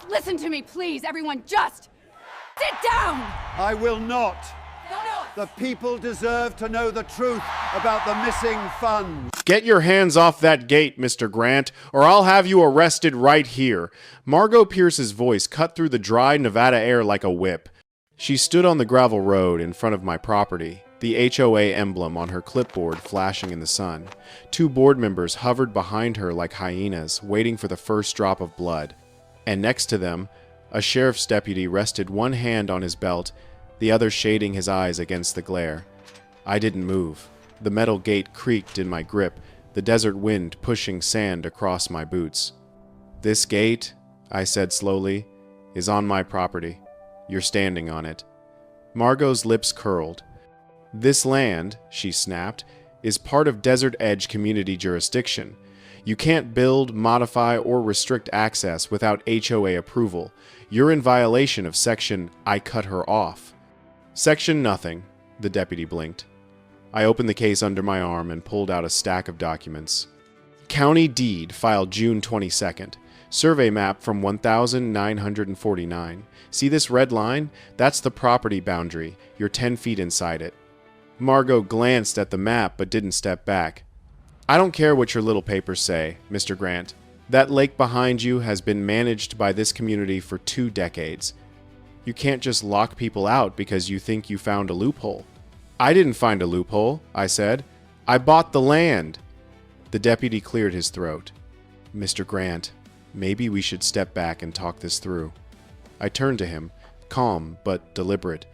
Listen to me, please, everyone, just sit down! I will not. No. The people deserve to know the truth about the missing funds. Get your hands off that gate, Mr. Grant, or I'll have you arrested right here. Margot Pierce's voice cut through the dry Nevada air like a whip. She stood on the gravel road in front of my property, the HOA emblem on her clipboard flashing in the sun. 2 board members hovered behind her like hyenas, waiting for the first drop of blood. And next to them, a sheriff's deputy rested one hand on his belt, the other shading his eyes against the glare. I didn't move. The metal gate creaked in my grip, the desert wind pushing sand across my boots. "This gate," I said slowly, "is on my property. You're standing on it." Margot's lips curled. "This land," she snapped, "is part of Desert Edge community jurisdiction. You can't build, modify, or restrict access without HOA approval. You're in violation of Section I cut her off." "Section nothing," the deputy blinked. I opened the case under my arm and pulled out a stack of documents. County deed filed June 22nd. Survey map from 1949. See this red line? That's the property boundary. You're 10 feet inside it. Margot glanced at the map but didn't step back. "I don't care what your little papers say, Mr. Grant. That lake behind you has been managed by this community for 2 decades. You can't just lock people out because you think you found a loophole." "I didn't find a loophole," I said. "I bought the land." The deputy cleared his throat. "Mr. Grant, maybe we should step back and talk this through." I turned to him, calm but deliberate.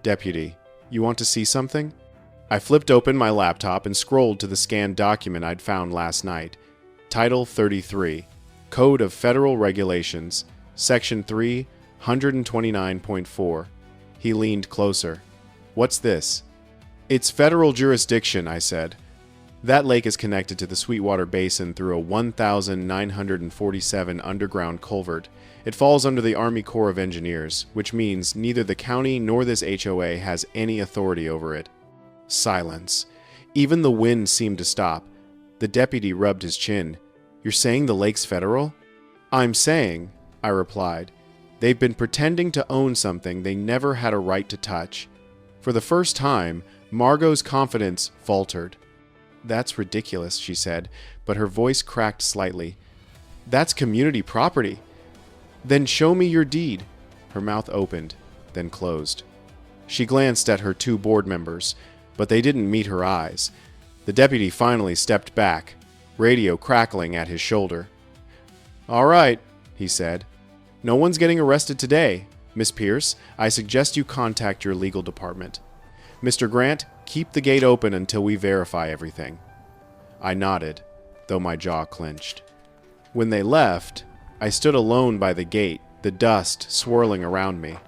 "Deputy, you want to see something?" I flipped open my laptop and scrolled to the scanned document I'd found last night. Title 33, Code of Federal Regulations, Section 3, 129.4. He leaned closer. "What's this?" "It's federal jurisdiction," I said. "That lake is connected to the Sweetwater Basin through a 1,947 underground culvert. It falls under the Army Corps of Engineers, which means neither the county nor this HOA has any authority over it." Silence. Even the wind seemed to stop. The deputy rubbed his chin. "You're saying the lake's federal?" "I'm saying," I replied, "they've been pretending to own something they never had a right to touch." For the first time, Margot's confidence faltered. "That's ridiculous," she said, but her voice cracked slightly. "That's community property." "Then show me your deed." Her mouth opened, then closed. She glanced at her 2 board members, but they didn't meet her eyes. The deputy finally stepped back, radio crackling at his shoulder. "All right," he said. "No one's getting arrested today. Miss Pierce, I suggest you contact your legal department. Mr. Grant, keep the gate open until we verify everything." I nodded, though my jaw clenched. When they left, I stood alone by the gate, the dust swirling around me.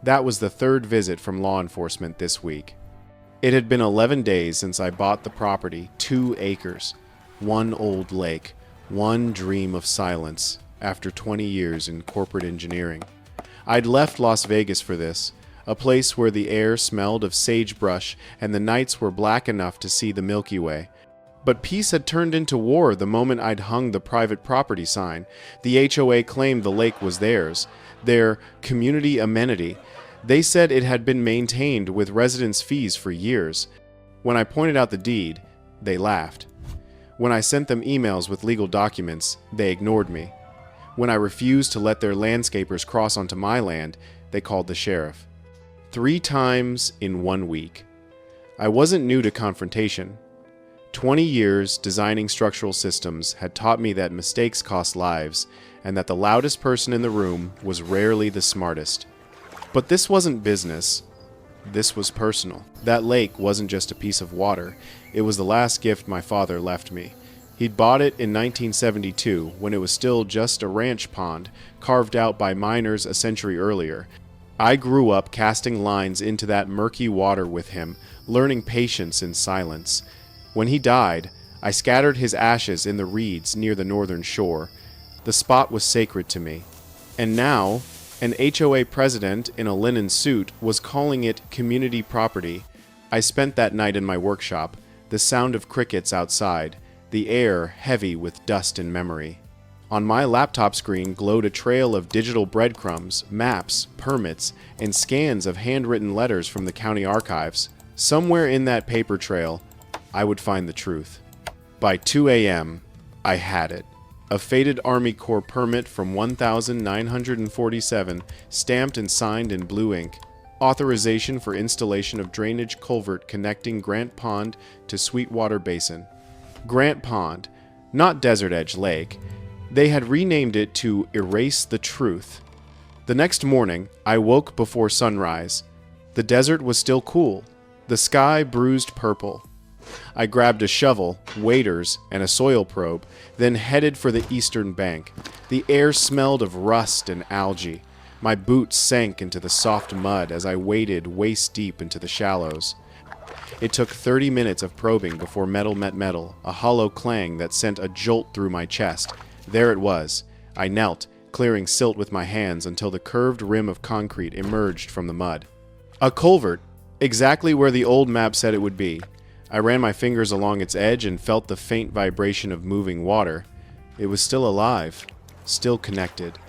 That was the 3rd visit from law enforcement this week. It had been 11 days since I bought the property, 2 acres, one old lake, one dream of silence after 20 years in corporate engineering. I'd left Las Vegas for this, a place where the air smelled of sagebrush and the nights were black enough to see the Milky Way. But peace had turned into war the moment I'd hung the private property sign. The HOA claimed the lake was theirs, their community amenity. They said it had been maintained with residents' fees for years. When I pointed out the deed, they laughed. When I sent them emails with legal documents, they ignored me. When I refused to let their landscapers cross onto my land, they called the sheriff. 3 times in 1 week. I wasn't new to confrontation. 20 years designing structural systems had taught me that mistakes cost lives, and that the loudest person in the room was rarely the smartest. But this wasn't business. This was personal. That lake wasn't just a piece of water. It was the last gift my father left me. He'd bought it in 1972, when it was still just a ranch pond, carved out by miners a century earlier. I grew up casting lines into that murky water with him, learning patience in silence. When he died, I scattered his ashes in the reeds near the northern shore. The spot was sacred to me. And now, an HOA president in a linen suit was calling it community property. I spent that night in my workshop, the sound of crickets outside, the air heavy with dust and memory. On my laptop screen glowed a trail of digital breadcrumbs, maps, permits, and scans of handwritten letters from the county archives. Somewhere in that paper trail, I would find the truth. By 2 a.m., I had it. A faded Army Corps permit from 1947, stamped and signed in blue ink. Authorization for installation of drainage culvert connecting Grant Pond to Sweetwater Basin. Grant Pond, not Desert Edge Lake. They had renamed it to Erase the Truth. The next morning, I woke before sunrise. The desert was still cool, the sky bruised purple. I grabbed a shovel, waders, and a soil probe, then headed for the eastern bank. The air smelled of rust and algae. My boots sank into the soft mud as I waded waist-deep into the shallows. It took 30 minutes of probing before metal met metal, a hollow clang that sent a jolt through my chest. There it was. I knelt, clearing silt with my hands until the curved rim of concrete emerged from the mud. A culvert, exactly where the old map said it would be. I ran my fingers along its edge and felt the faint vibration of moving water. It was still alive, still connected.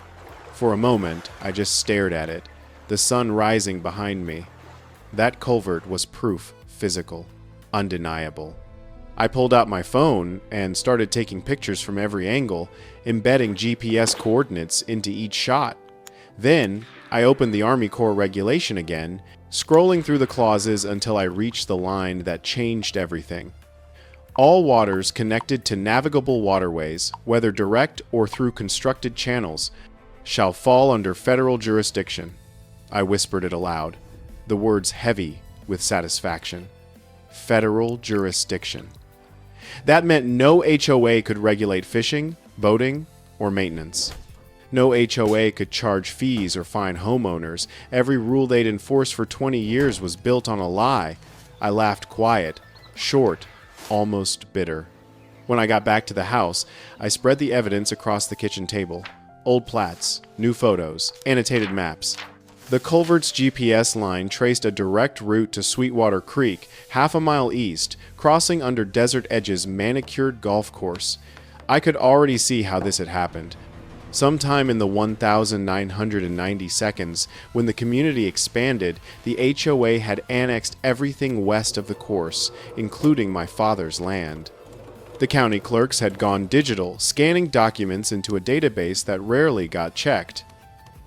For a moment, I just stared at it, the sun rising behind me. That culvert was proof, physical, undeniable. I pulled out my phone and started taking pictures from every angle, embedding GPS coordinates into each shot. Then, I opened the Army Corps regulation again, scrolling through the clauses until I reached the line that changed everything. All waters connected to navigable waterways, whether direct or through constructed channels, shall fall under federal jurisdiction. I whispered it aloud, the words heavy with satisfaction. Federal jurisdiction. That meant no HOA could regulate fishing, boating, or maintenance. No HOA could charge fees or fine homeowners. Every rule they'd enforced for 20 years was built on a lie. I laughed quiet, short, almost bitter. When I got back to the house, I spread the evidence across the kitchen table. Old plats, new photos, annotated maps. The culvert's GPS line traced a direct route to Sweetwater Creek, half a mile east, crossing under Desert Edge's manicured golf course. I could already see how this had happened. Sometime in the 1990 seconds, when the community expanded, the HOA had annexed everything west of the course, including my father's land. The county clerks had gone digital, scanning documents into a database that rarely got checked.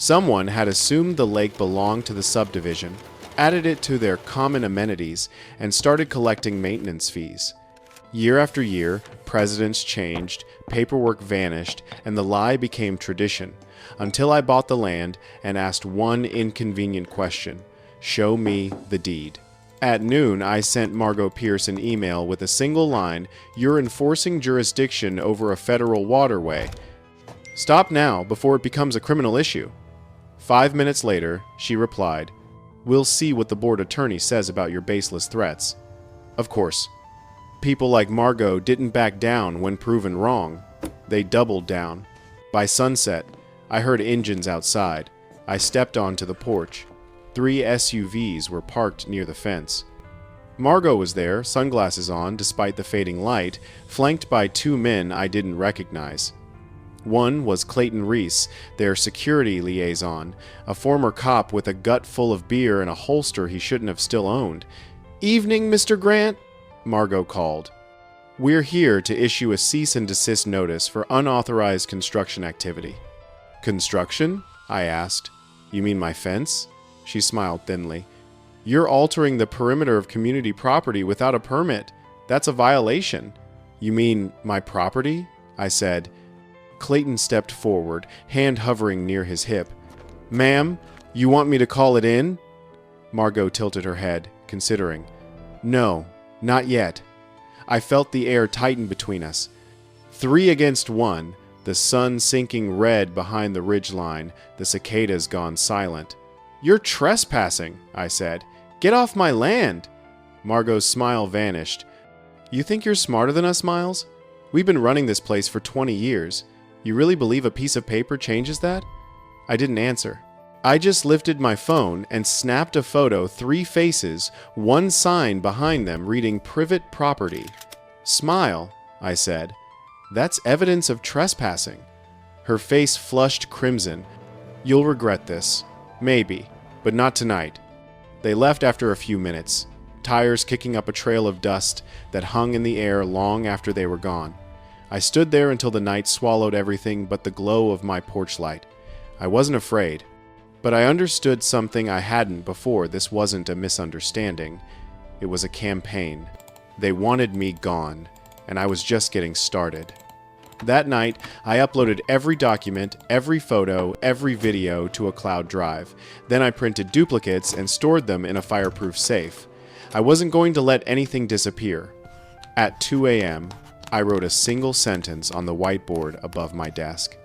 Someone had assumed the lake belonged to the subdivision, added it to their common amenities, and started collecting maintenance fees. Year after year, presidents changed, paperwork vanished, and the lie became tradition, until I bought the land and asked one inconvenient question: show me the deed. At noon, I sent Margot Pierce an email with a single line: "You're enforcing jurisdiction over a federal waterway. Stop now before it becomes a criminal issue." 5 minutes later, she replied, "We'll see what the board attorney says about your baseless threats." Of course, people like Margot didn't back down when proven wrong. They doubled down. By sunset, I heard engines outside. I stepped onto the porch. 3 SUVs were parked near the fence. Margot was there, sunglasses on despite the fading light, flanked by 2 men I didn't recognize. One was Clayton Reese, their security liaison, a former cop with a gut full of beer and a holster he shouldn't have still owned. "Evening, Mr. Grant," Margot called. "We're here to issue a cease and desist notice for unauthorized construction activity." "Construction?" I asked. "You mean my fence?" She smiled thinly. "You're altering the perimeter of community property without a permit. That's a violation." "You mean my property?" I said. Clayton stepped forward, hand hovering near his hip. "Ma'am, you want me to call it in?" Margot tilted her head, considering. "No, not yet." I felt the air tighten between us. 3 against 1, the sun sinking red behind the ridgeline, the cicadas gone silent. "You're trespassing," I said. "Get off my land." Margot's smile vanished. "You think you're smarter than us, Miles? We've been running this place for 20 years. You really believe a piece of paper changes that?" I didn't answer. I just lifted my phone and snapped a photo, 3 faces, 1 sign behind them reading "Privet Property." "Smile," I said. "That's evidence of trespassing." her face flushed crimson. "You'll regret this. Maybe, but not tonight." They left after a few minutes, tires kicking up a trail of dust that hung in the air long after they were gone. I stood there until the night swallowed everything but the glow of my porch light. I wasn't afraid, but I understood something I hadn't before. This wasn't a misunderstanding. It was a campaign. They wanted me gone, and I was just getting started. That night, I uploaded every document, every photo, every video to a cloud drive. Then I printed duplicates and stored them in a fireproof safe. I wasn't going to let anything disappear. At 2 a.m., I wrote a single sentence on the whiteboard above my desk.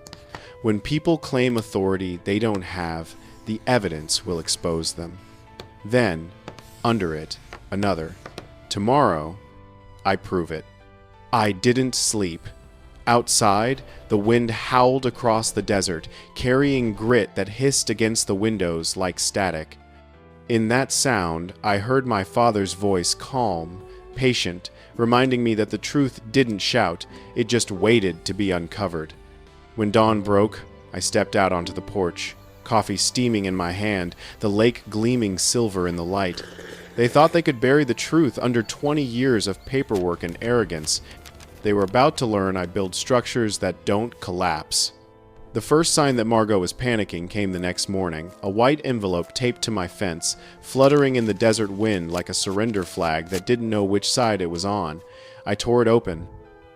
When people claim authority they don't have, the evidence will expose them. Then, under it, another. Tomorrow, I prove it. I didn't sleep. Outside, the wind howled across the desert, carrying grit that hissed against the windows like static. In that sound, I heard my father's voice, calm, patient, reminding me that the truth didn't shout, it just waited to be uncovered. When dawn broke, I stepped out onto the porch, coffee steaming in my hand, the lake gleaming silver in the light. They thought they could bury the truth under 20 years of paperwork and arrogance. They were about to learn I build structures that don't collapse. The first sign that Margot was panicking came the next morning, a white envelope taped to my fence, fluttering in the desert wind like a surrender flag that didn't know which side it was on. I tore it open.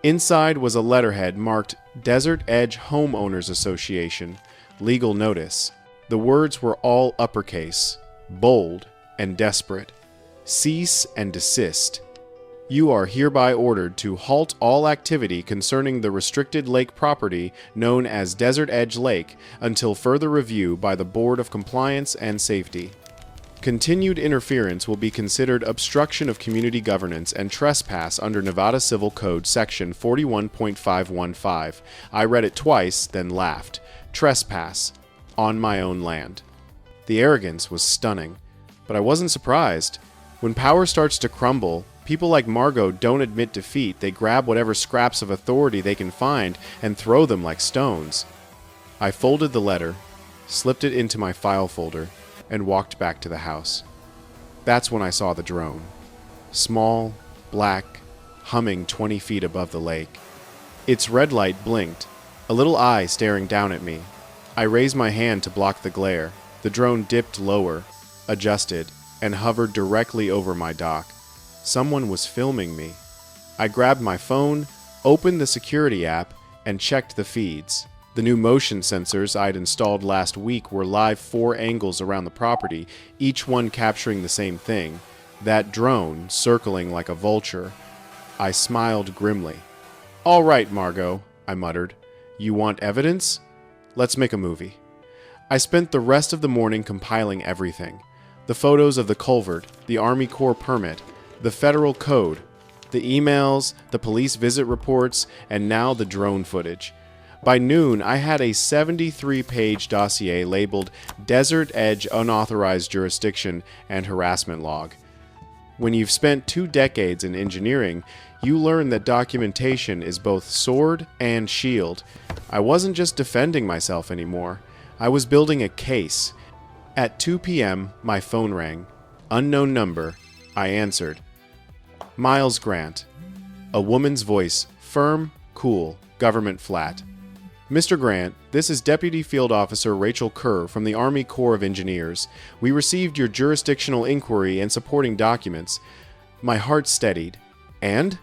Inside was a letterhead marked Desert Edge Homeowners Association, legal notice. The words were all uppercase, bold, and desperate. Cease and desist. You are hereby ordered to halt all activity concerning the restricted lake property known as Desert Edge Lake until further review by the Board of Compliance and Safety. Continued interference will be considered obstruction of community governance and trespass under Nevada Civil Code Section 41.515. I read it twice, then laughed. Trespass. On my own land. The arrogance was stunning, but I wasn't surprised. When power starts to crumble, people like Margot don't admit defeat. They grab whatever scraps of authority they can find and throw them like stones. I folded the letter, slipped it into my file folder, and walked back to the house. That's when I saw the drone. Small, black, humming 20 feet above the lake. Its red light blinked, a little eye staring down at me. I raised my hand to block the glare. The drone dipped lower, adjusted, and hovered directly over my dock. Someone was filming me. I grabbed my phone, opened the security app, and checked the feeds. The new motion sensors I'd installed last week were live 4 angles around the property, each one capturing the same thing. That drone circling like a vulture. I smiled grimly. "All right, Margot," I muttered. "You want evidence? Let's make a movie." I spent the rest of the morning compiling everything. The photos of the culvert, the Army Corps permit, the federal code, the emails, the police visit reports, and now the drone footage. By noon, I had a 73-page dossier labeled Desert Edge Unauthorized Jurisdiction and Harassment Log. When you've spent 2 decades in engineering, you learn that documentation is both sword and shield. I wasn't just defending myself anymore. I was building a case. At 2 p.m., my phone rang. Unknown number. I answered. Miles Grant. A woman's voice, firm, cool, government flat. "Mr. Grant, this is Deputy Field Officer Rachel Kerr from the Army Corps of Engineers. We received your jurisdictional inquiry and supporting documents." My heart steadied. "And?"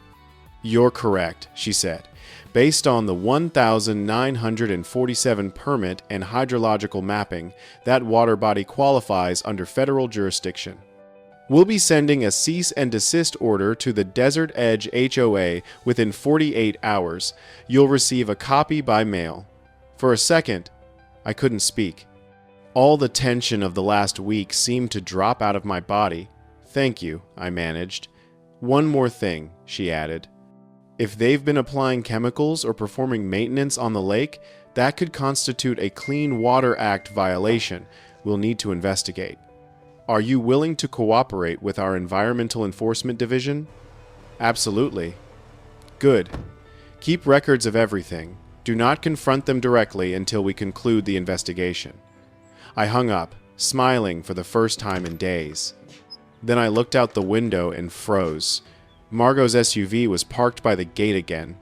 "You're correct," she said. "Based on the 1,947 permit and hydrological mapping, that water body qualifies under federal jurisdiction. We'll be sending a cease and desist order to the Desert Edge HOA within 48 hours. You'll receive a copy by mail." For a second, I couldn't speak. All the tension of the last week seemed to drop out of my body. "Thank you," I managed. "One more thing," she added. "If they've been applying chemicals or performing maintenance on the lake, that could constitute a Clean Water Act violation. We'll need to investigate. Are you willing to cooperate with our Environmental Enforcement Division?" "Absolutely." "Good. Keep records of everything. Do not confront them directly until we conclude the investigation." I hung up, smiling for the first time in days. Then I looked out the window and froze. Margot's SUV was parked by the gate again.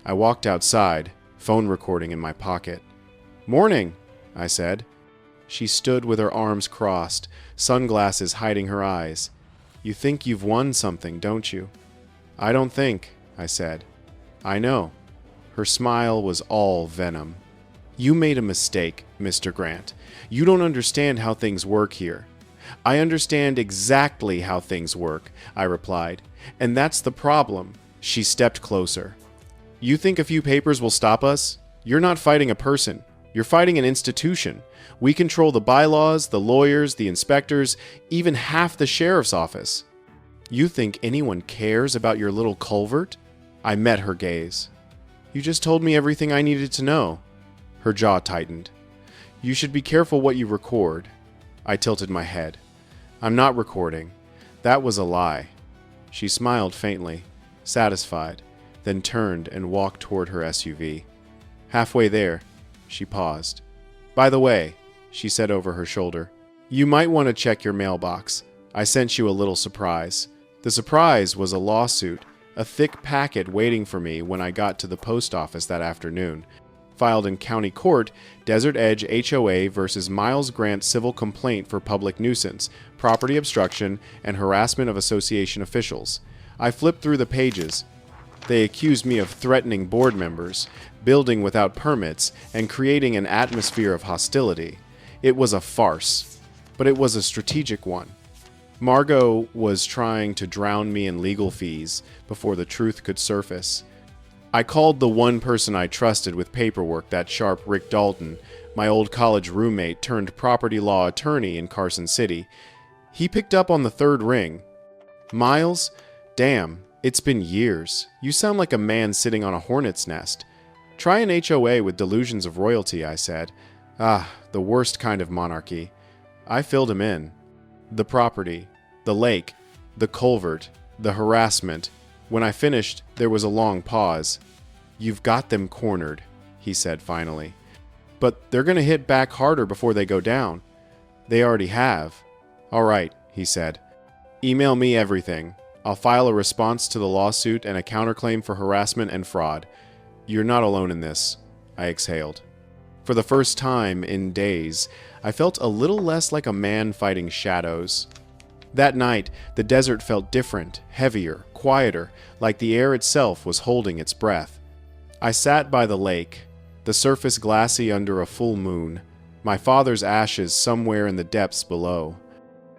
I walked outside, phone recording in my pocket. "Morning," I said. She stood with her arms crossed, sunglasses hiding her eyes. "You think you've won something, don't you?" "I don't think," I said. "I know." Her smile was all venom. "You made a mistake, Mr. Grant. You don't understand how things work here." "I understand exactly how things work," I replied. "And that's the problem." She stepped closer. "You think a few papers will stop us? You're not fighting a person. You're fighting an institution. We control the bylaws, the lawyers, the inspectors, even half the sheriff's office. You think anyone cares about your little culvert?" I met her gaze. "You just told me everything I needed to know." Her jaw tightened. "You should be careful what you record." I tilted my head. "I'm not recording. That was a lie." She smiled faintly, satisfied, then turned and walked toward her SUV. Halfway there, she paused. "By the way," she said over her shoulder, "you might want to check your mailbox. I sent you a little surprise." The surprise was a lawsuit, a thick packet waiting for me when I got to the post office that afternoon. Filed in county court, Desert Edge HOA versus Miles Grant civil complaint for public nuisance, property obstruction, and harassment of association officials. I flipped through the pages. They accused me of threatening board members, building without permits, and creating an atmosphere of hostility. It was a farce, but it was a strategic one. Margot was trying to drown me in legal fees before the truth could surface. I called the one person I trusted with paperwork, that sharp Rick Dalton, my old college roommate turned property law attorney in Carson City. He picked up on the third ring. "Miles, damn, it's been years. You sound like a man sitting on a hornet's nest. Try an HOA with delusions of royalty," I said. "Ah, the worst kind of monarchy." I filled him in. The property, the lake, the culvert, the harassment. When I finished, there was a long pause. "You've got them cornered," he said finally. "But they're going to hit back harder before they go down." "They already have." "All right," he said. "Email me everything. I'll file a response to the lawsuit and a counterclaim for harassment and fraud. You're not alone in this," I exhaled. For the first time in days, I felt a little less like a man fighting shadows. That night, the desert felt different, heavier, quieter, like the air itself was holding its breath. I sat by the lake, the surface glassy under a full moon, my father's ashes somewhere in the depths below.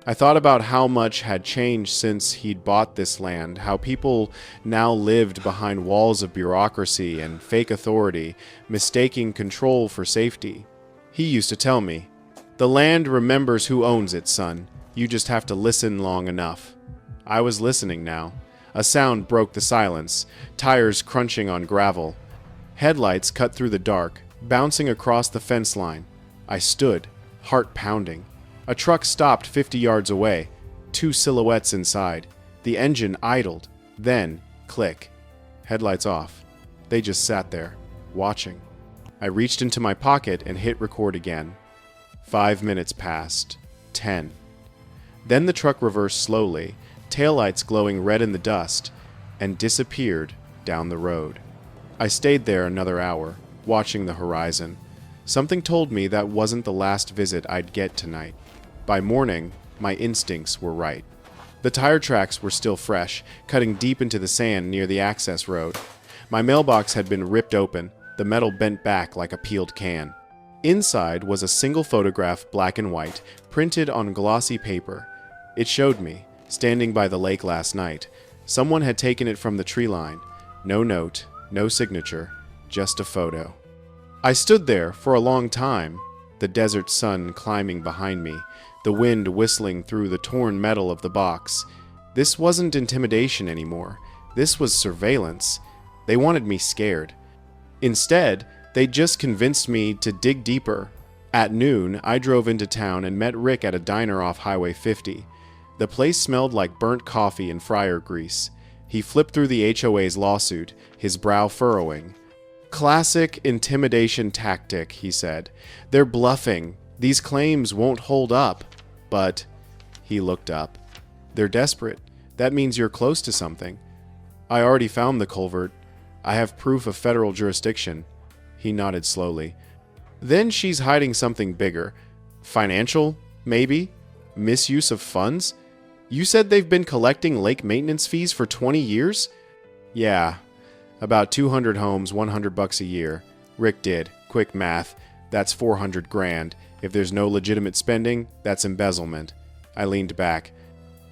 I thought about how much had changed since he'd bought this land, how people now lived behind walls of bureaucracy and fake authority, mistaking control for safety. He used to tell me, "The land remembers who owns it, son. You just have to listen long enough." I was listening now. A sound broke the silence, tires crunching on gravel. Headlights cut through the dark, bouncing across the fence line. I stood, heart pounding. A truck stopped 50 yards away, 2 silhouettes inside. The engine idled, then click. Headlights off. They just sat there, watching. I reached into my pocket and hit record again. 5 minutes passed. 10. Then the truck reversed slowly, taillights glowing red in the dust, and disappeared down the road. I stayed there another hour, watching the horizon. Something told me that wasn't the last visit I'd get tonight. By morning, my instincts were right. The tire tracks were still fresh, cutting deep into the sand near the access road. My mailbox had been ripped open, the metal bent back like a peeled can. Inside was a single photograph, black and white, printed on glossy paper. It showed me, standing by the lake last night. Someone had taken it from the tree line. No note, no signature, just a photo. I stood there for a long time, the desert sun climbing behind me, the wind whistling through the torn metal of the box. This wasn't intimidation anymore. This was surveillance. They wanted me scared. Instead, they just convinced me to dig deeper. At noon, I drove into town and met Rick at a diner off Highway 50. The place smelled like burnt coffee and fryer grease. He flipped through the HOA's lawsuit, his brow furrowing. Classic intimidation tactic, he said. They're bluffing. These claims won't hold up. But he looked up. They're desperate. That means you're close to something. I already found the culvert. I have proof of federal jurisdiction. He nodded slowly. Then she's hiding something bigger. Financial, maybe? Misuse of funds? You said they've been collecting lake maintenance fees for 20 years? Yeah. About 200 homes, $100 a year. Rick did. Quick math. That's 400 grand. If there's no legitimate spending, that's embezzlement. I leaned back.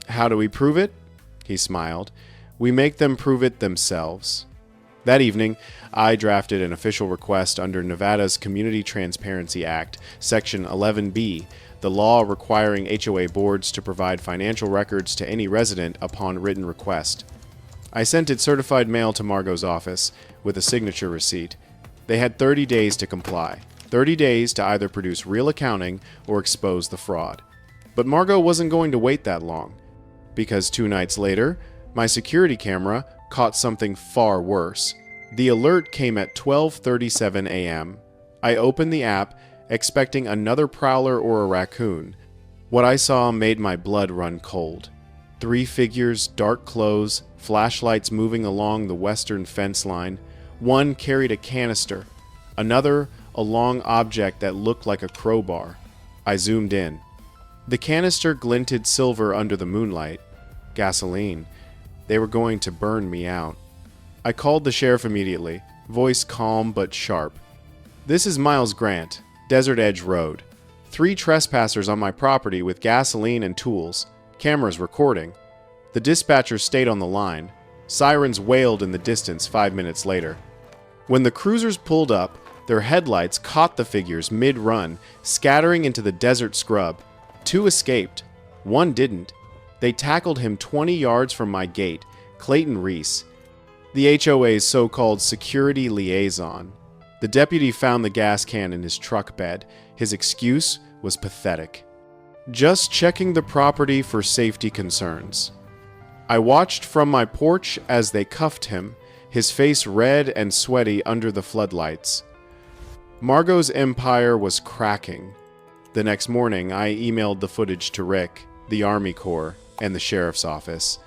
How do we prove it? He smiled. We make them prove it themselves. That evening, I drafted an official request under Nevada's Community Transparency Act, Section 11B, the law requiring HOA boards to provide financial records to any resident upon written request. I sent it certified mail to Margot's office with a signature receipt. They had 30 days to comply. 30 days to either produce real accounting or expose the fraud. But Margot wasn't going to wait that long, because 2 nights later, my security camera caught something far worse. The alert came at 12:37 a.m. I opened the app, expecting another prowler or a raccoon. What I saw made my blood run cold. 3 figures, dark clothes, flashlights moving along the western fence line. One carried a canister, another a long object that looked like a crowbar. I zoomed in. The canister glinted silver under the moonlight. Gasoline. They were going to burn me out. I called the sheriff immediately, voice calm but sharp. This is Miles Grant, Desert Edge Road. 3 trespassers on my property with gasoline and tools. Cameras recording. The dispatcher stayed on the line. Sirens wailed in the distance 5 minutes later. When the cruisers pulled up, their headlights caught the figures mid-run, scattering into the desert scrub. 2 escaped. 1 didn't. They tackled him 20 yards from my gate, Clayton Reese, the HOA's so-called security liaison. The deputy found the gas can in his truck bed. His excuse was pathetic. Just checking the property for safety concerns. I watched from my porch as they cuffed him, his face red and sweaty under the floodlights. Margot's empire was cracking. The next morning, I emailed the footage to Rick, the Army Corps, and the sheriff's office.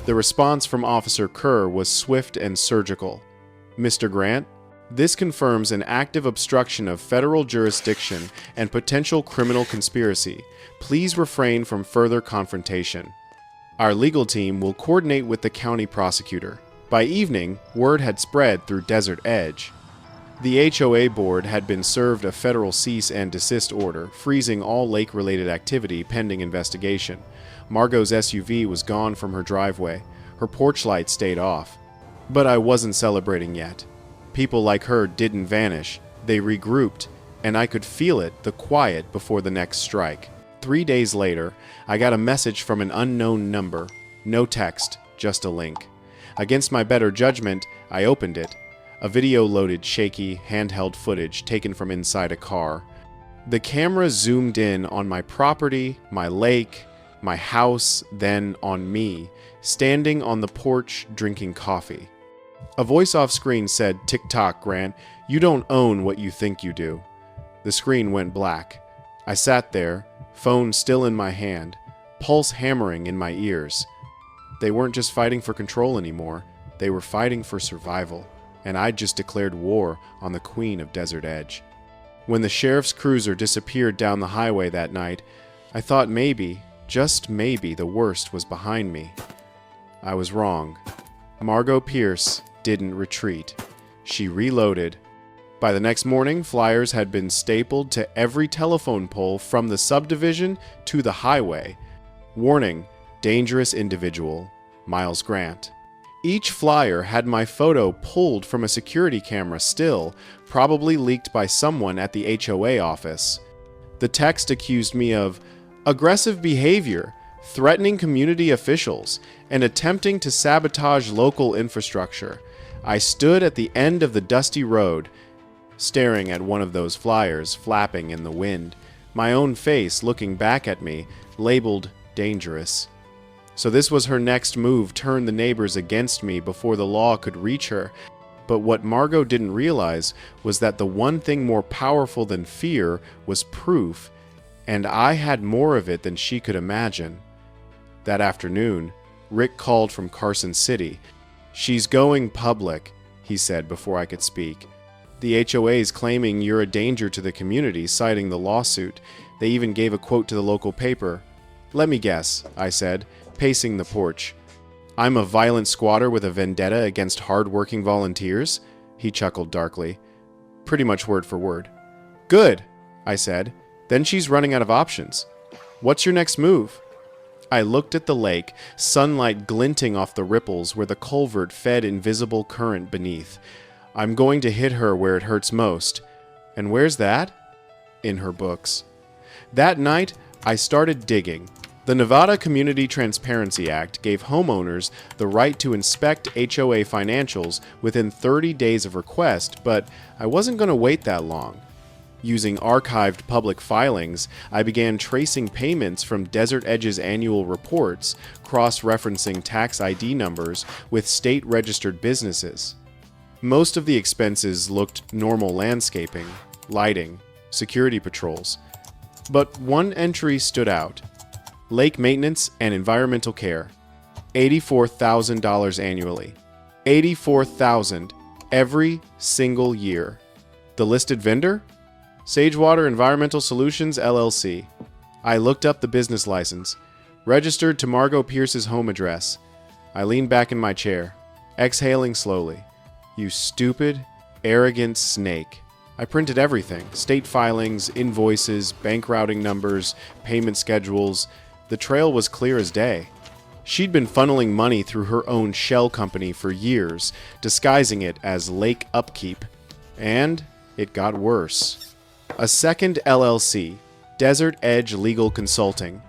The response from Officer Kerr was swift and surgical. Mr. Grant, this confirms an active obstruction of federal jurisdiction and potential criminal conspiracy. Please refrain from further confrontation. Our legal team will coordinate with the county prosecutor. By evening, word had spread through Desert Edge. The HOA board had been served a federal cease and desist order, freezing all lake-related activity pending investigation. Margot's SUV was gone from her driveway. Her porch light stayed off. But I wasn't celebrating yet. People like her didn't vanish. They regrouped, and I could feel it, the quiet before the next strike. 3 days later, I got a message from an unknown number. No text, just a link. Against my better judgment, I opened it. A video loaded shaky, handheld footage taken from inside a car. The camera zoomed in on my property, my lake, my house, then on me, standing on the porch drinking coffee. A voice off screen said, "Tick-tock, Grant, you don't own what you think you do." The screen went black. I sat there, phone still in my hand, pulse hammering in my ears. They weren't just fighting for control anymore, they were fighting for survival. And I'd just declared war on the Queen of Desert Edge. When the sheriff's cruiser disappeared down the highway that night, I thought maybe, just maybe, the worst was behind me. I was wrong. Margot Pierce didn't retreat. She reloaded. By the next morning, flyers had been stapled to every telephone pole from the subdivision to the highway. Warning, dangerous individual, Miles Grant. Each flyer had my photo pulled from a security camera still, probably leaked by someone at the HOA office. The text accused me of aggressive behavior, threatening community officials, and attempting to sabotage local infrastructure. I stood at the end of the dusty road, staring at one of those flyers flapping in the wind, my own face looking back at me, labeled dangerous. So this was her next move, turn the neighbors against me before the law could reach her. But what Margot didn't realize was that the one thing more powerful than fear was proof, and I had more of it than she could imagine. That afternoon, Rick called from Carson City. "She's going public," he said before I could speak. "The HOA's claiming you're a danger to the community, citing the lawsuit. They even gave a quote to the local paper." "Let me guess," I said, pacing the porch. "I'm a violent squatter with a vendetta against hard-working volunteers?" He chuckled darkly. "Pretty much word for word." "Good," I said. "Then she's running out of options. What's your next move?" I looked at the lake, sunlight glinting off the ripples where the culvert fed invisible current beneath. "I'm going to hit her where it hurts most." "And where's that?" "In her books." That night, I started digging. The Nevada Community Transparency Act gave homeowners the right to inspect HOA financials within 30 days of request, but I wasn't going to wait that long. Using archived public filings, I began tracing payments from Desert Edge's annual reports, cross-referencing tax ID numbers with state-registered businesses. Most of the expenses looked normal: landscaping, lighting, security patrols. But one entry stood out: lake maintenance and environmental care. $84,000 annually. $84,000 every single year. The listed vendor? Sagewater Environmental Solutions, LLC. I looked up the business license. Registered to Margot Pierce's home address. I leaned back in my chair, exhaling slowly. You stupid, arrogant snake. I printed everything: state filings, invoices, bank routing numbers, payment schedules. The trail was clear as day. She'd been funneling money through her own shell company for years, disguising it as lake upkeep. And it got worse. A second LLC, Desert Edge Legal Consulting,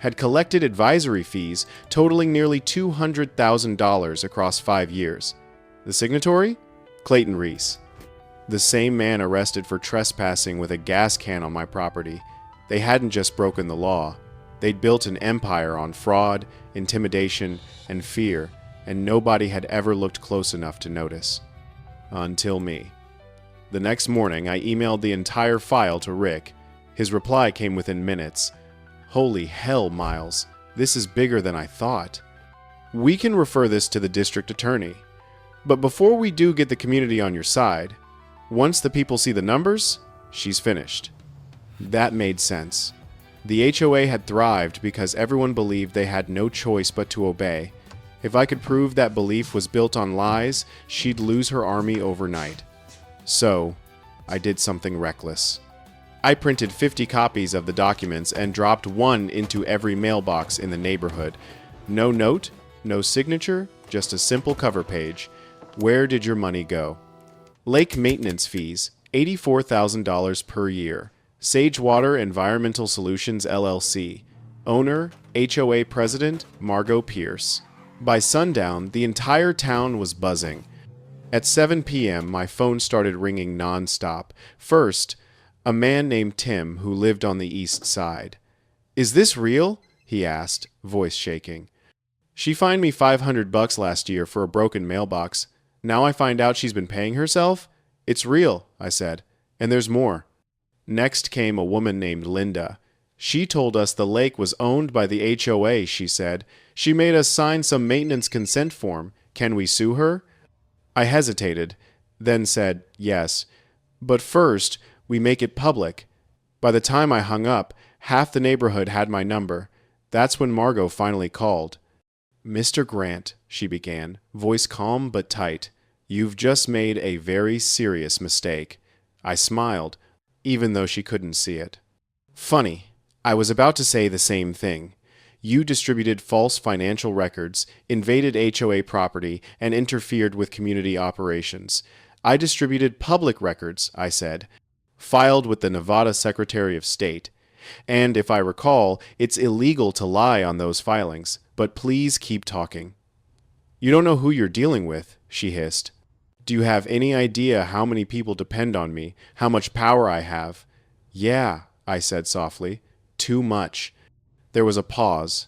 had collected advisory fees totaling nearly $200,000 across 5 years. The signatory? Clayton Reese. The same man arrested for trespassing with a gas can on my property. They hadn't just broken the law. They'd built an empire on fraud, intimidation, and fear, and nobody had ever looked close enough to notice. Until me. The next morning, I emailed the entire file to Rick. His reply came within minutes. "Holy hell, Miles. This is bigger than I thought. We can refer this to the district attorney. But before we do get the community on your side, once the people see the numbers, she's finished." That made sense. The HOA had thrived because everyone believed they had no choice but to obey. If I could prove that belief was built on lies, she'd lose her army overnight. So, I did something reckless. I printed 50 copies of the documents and dropped one into every mailbox in the neighborhood. No note, no signature, just a simple cover page. Where did your money go? Lake maintenance fees, $84,000 per year. Sagewater Environmental Solutions, LLC. Owner, HOA President, Margot Pierce. By sundown, the entire town was buzzing. At 7 p.m., my phone started ringing non-stop. First, a man named Tim who lived on the east side. "Is this real?" he asked, voice shaking. "She fined me $500 last year for a broken mailbox. Now I find out she's been paying herself? It's real," I said, "and there's more." Next came a woman named Linda. "She told us the lake was owned by the HOA," she said. "She made us sign some maintenance consent form. Can we sue her?" I hesitated, then said yes. "But first, we make it public." By the time I hung up, half the neighborhood had my number. That's when Margot finally called. "Mr. Grant," she began, voice calm but tight, "you've just made a very serious mistake." I smiled, even though she couldn't see it. "Funny, I was about to say the same thing. You distributed false financial records, invaded HOA property, and interfered with community operations. I distributed public records," I said, "filed with the Nevada Secretary of State. And if I recall, it's illegal to lie on those filings, but please keep talking." "You don't know who you're dealing with," she hissed. "Do you have any idea how many people depend on me, how much power I have?" "Yeah," I said softly, "too much." There was a pause,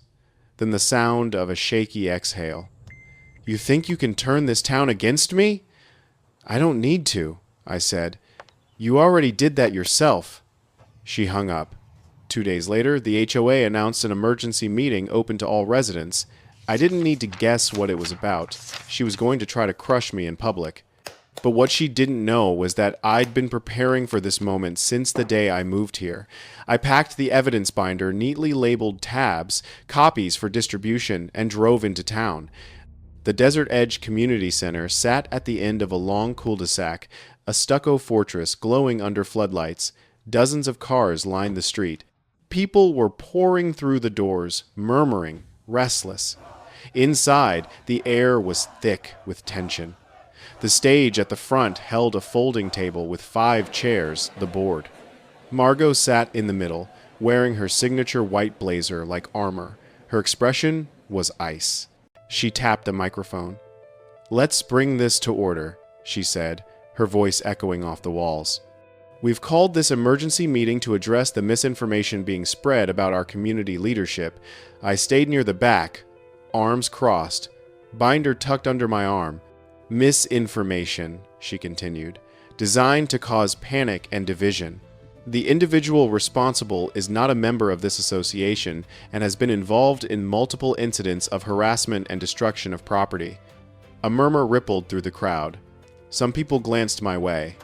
then the sound of a shaky exhale. "You think you can turn this town against me?" I don't need to, I said. You already did that yourself. She hung up. 2 days later, the HOA announced an emergency meeting open to all residents. I didn't need to guess what it was about. She was going to try to crush me in public. But what she didn't know was that I'd been preparing for this moment since the day I moved here. I packed the evidence binder, neatly labeled tabs, copies for distribution, and drove into town. The Desert Edge Community Center sat at the end of a long cul-de-sac, a stucco fortress glowing under floodlights. Dozens of cars lined the street. People were pouring through the doors, murmuring, restless. Inside, the air was thick with tension. The stage at the front held a folding table with 5 chairs, the board. Margot sat in the middle, wearing her signature white blazer like armor. Her expression was ice. She tapped the microphone. "Let's bring this to order," she said, her voice echoing off the walls. "We've called this emergency meeting to address the misinformation being spread about our community leadership. I stayed near the back, arms crossed, binder tucked under my arm. Misinformation," she continued, "designed to cause panic and division. The individual responsible is not a member of this association and has been involved in multiple incidents of harassment and destruction of property." A murmur rippled through the crowd. Some people glanced my way.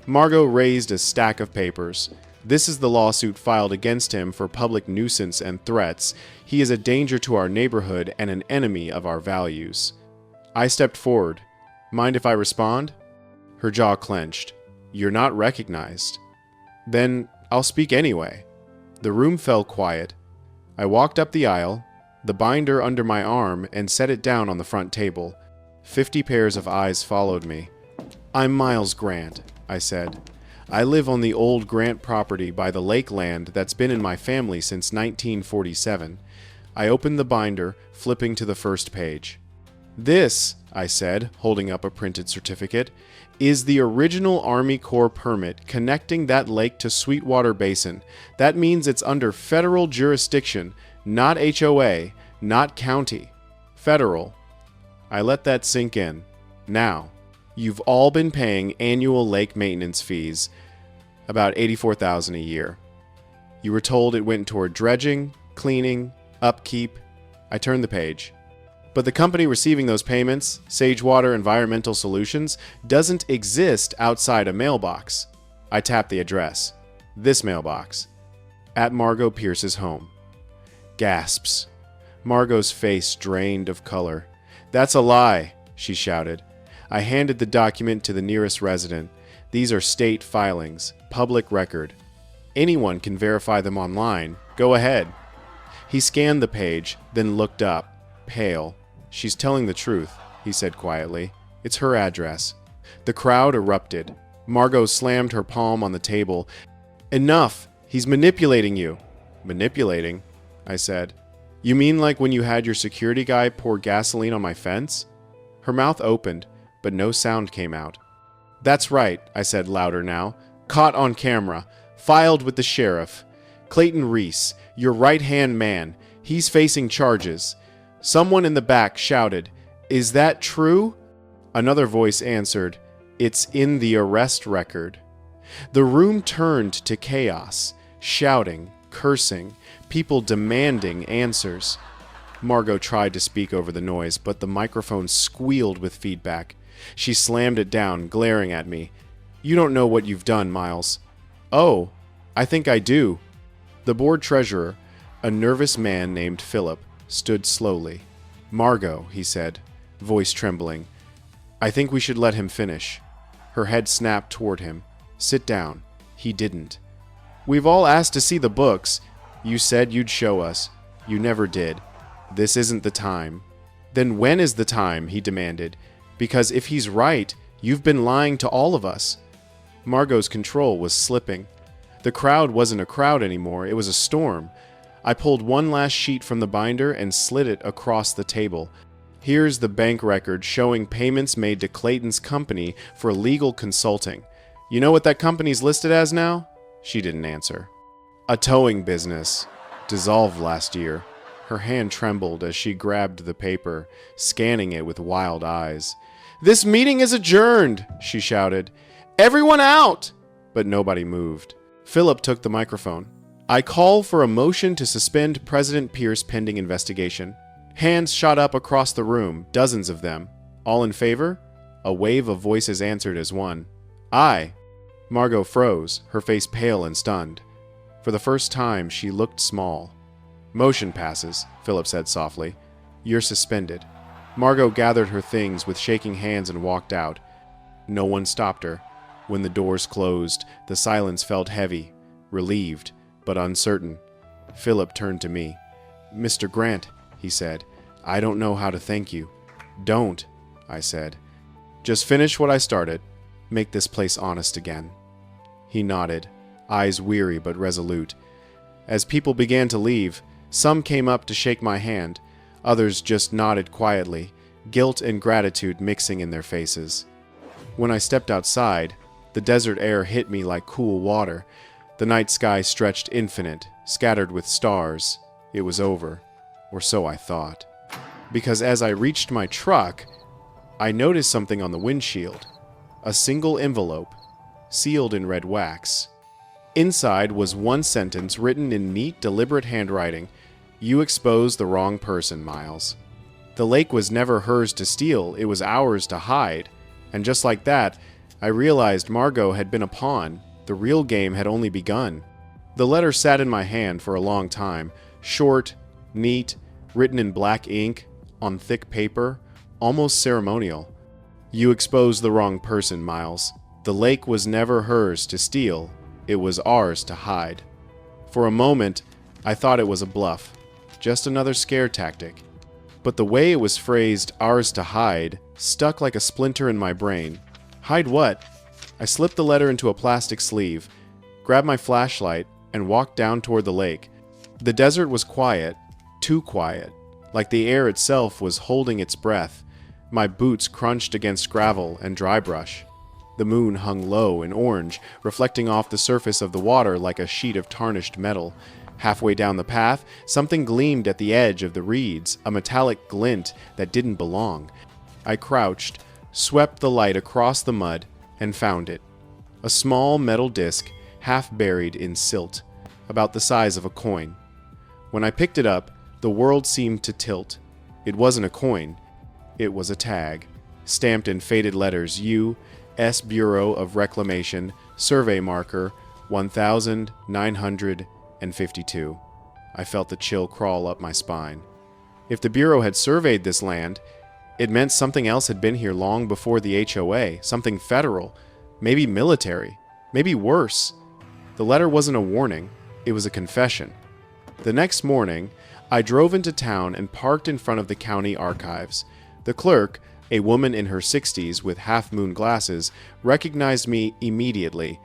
Margot raised a stack of papers. "This is the lawsuit filed against him for public nuisance and threats. He is a danger to our neighborhood and an enemy of our values." I stepped forward. "Mind if I respond?" Her jaw clenched. "You're not recognized." "Then I'll speak anyway." The room fell quiet. I walked up the aisle, the binder under my arm, and set it down on the front table. 50 pairs of eyes followed me. "I'm Miles Grant," I said. "I live on the old Grant property by the lake land that's been in my family since 1947. I opened the binder, flipping to the first page. "This," I said, holding up a printed certificate, "is the original Army Corps permit connecting that lake to Sweetwater Basin. That means it's under federal jurisdiction, not HOA, not county. Federal." I let that sink in. "Now, you've all been paying annual lake maintenance fees, about $84,000 a year. You were told it went toward dredging, cleaning, upkeep." I turned the page. "But the company receiving those payments, Sagewater Environmental Solutions, doesn't exist outside a mailbox." I tapped the address. "This mailbox. At Margot Pierce's home." Gasps. Margot's face drained of color. "That's a lie," she shouted. I handed the document to the nearest resident. "These are state filings, public record. Anyone can verify them online. Go ahead." He scanned the page, then looked up, pale. "She's telling the truth," he said quietly. "It's her address." The crowd erupted. Margot slammed her palm on the table. "Enough! He's manipulating you." "Manipulating?" I said. "You mean like when you had your security guy pour gasoline on my fence?" Her mouth opened, but no sound came out. "That's right," I said louder now. "Caught on camera. Filed with the sheriff. Clayton Reese, your right-hand man. He's facing charges." Someone in the back shouted, "Is that true?" Another voice answered, "It's in the arrest record." The room turned to chaos, shouting, cursing, people demanding answers. Margot tried to speak over the noise, but the microphone squealed with feedback. She slammed it down, glaring at me. "You don't know what you've done, Miles." "Oh, I think I do." The board treasurer, a nervous man named Philip, stood slowly. "Margot," he said, voice trembling, "I think we should let him finish." Her head snapped toward him. "Sit down." He didn't. "We've all asked to see the books. You said you'd show us. You never did. This isn't the time." "Then when is the time?" he demanded. "Because if he's right, you've been lying to all of us." Margot's control was slipping. The crowd wasn't a crowd anymore, it was a storm. I pulled one last sheet from the binder and slid it across the table. "Here's the bank record showing payments made to Clayton's company for legal consulting. You know what that company's listed as now?" She didn't answer. "A towing business. Dissolved last year." Her hand trembled as she grabbed the paper, scanning it with wild eyes. "This meeting is adjourned," she shouted. "Everyone out!" But nobody moved. Philip took the microphone. "I call for a motion to suspend President Pierce pending investigation." Hands shot up across the room, dozens of them. All in favor? A wave of voices answered as one. "Aye." Margot froze, her face pale and stunned. For the first time, she looked small. "Motion passes," Philip said softly. "You're suspended." Margot gathered her things with shaking hands and walked out. No one stopped her. When the doors closed, the silence felt heavy, relieved, but uncertain. Philip turned to me. "Mr. Grant," he said, "I don't know how to thank you." "Don't," I said. "Just finish what I started. Make this place honest again." He nodded, eyes weary but resolute. As people began to leave, some came up to shake my hand. Others just nodded quietly, guilt and gratitude mixing in their faces. When I stepped outside, the desert air hit me like cool water. The night sky stretched infinite, scattered with stars. It was over, or so I thought. Because as I reached my truck, I noticed something on the windshield. A single envelope, sealed in red wax. Inside was one sentence written in neat, deliberate handwriting. "You exposed the wrong person, Miles." The lake was never hers to steal, it was ours to hide. And just like that, I realized Margot had been a pawn. The real game had only begun. The letter sat in my hand for a long time, short, neat, written in black ink, on thick paper, almost ceremonial. "You exposed the wrong person, Miles. The lake was never hers to steal, it was ours to hide." For a moment, I thought it was a bluff, just another scare tactic. But the way it was phrased, "ours to hide," stuck like a splinter in my brain. Hide what? I slipped the letter into a plastic sleeve, grabbed my flashlight, and walked down toward the lake. The desert was quiet, too quiet, like the air itself was holding its breath. My boots crunched against gravel and dry brush. The moon hung low and orange, reflecting off the surface of the water like a sheet of tarnished metal. Halfway down the path, something gleamed at the edge of the reeds, a metallic glint that didn't belong. I crouched, swept the light across the mud, and found it. A small metal disc, half buried in silt, about the size of a coin. When I picked it up, the world seemed to tilt. It wasn't a coin. It was a tag, stamped in faded letters, U.S. Bureau of Reclamation, survey marker, 1952. I felt the chill crawl up my spine. If the Bureau had surveyed this land, it meant something else had been here long before the HOA, something federal, maybe military, maybe worse. The letter wasn't a warning, it was a confession. The next morning, I drove into town and parked in front of the county archives. The clerk, a woman in her 60s with half-moon glasses, recognized me immediately.